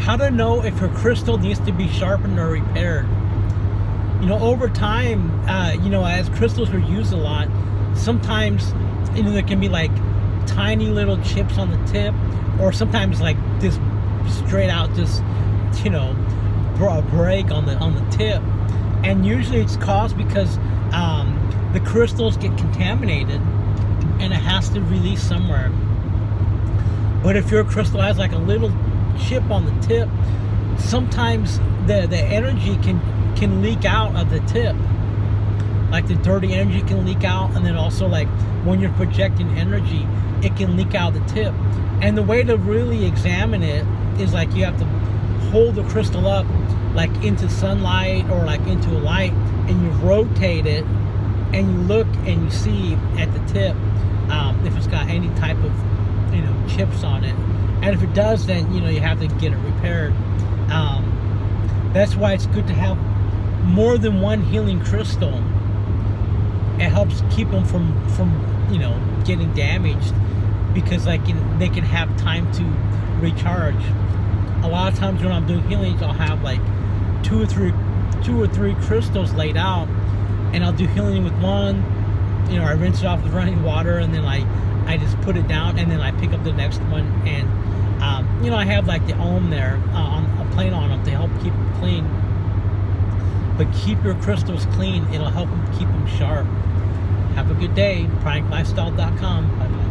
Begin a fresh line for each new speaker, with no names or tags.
how to know if your crystal needs to be sharpened or repaired. You know, over time, you know, as crystals are used a lot, sometimes, you know, there can be like tiny little chips on the tip, or sometimes like this straight out, just, you know, break on the tip. And usually it's caused because the crystals get contaminated and it has to release somewhere. But if your crystal has like a little chip on the tip, sometimes the energy can leak out of the tip. Like the dirty energy can leak out, and then also like when you're projecting energy, it can leak out the tip. And the way to really examine it is like you have to hold the crystal up like into sunlight or like into a light, and you rotate it and you look and you see at the tip if it's got any type of, you know, chips on it. And if it does, then, you know, you have to get it repaired. That's why it's good to have more than one healing crystal. It helps keep them from you know, getting damaged, because like they can have time to recharge. A lot of times when I'm doing healings, I'll have like two or three crystals laid out, and I'll do healing with one. You know, I rinse it off with running water, and then I just put it down, and then I pick up the next one. And you know, I have like the ohm there on a plane on them to help keep them clean. But keep your crystals clean; it'll help them keep them sharp. Have a good day. PranicLifestyle.com. Bye.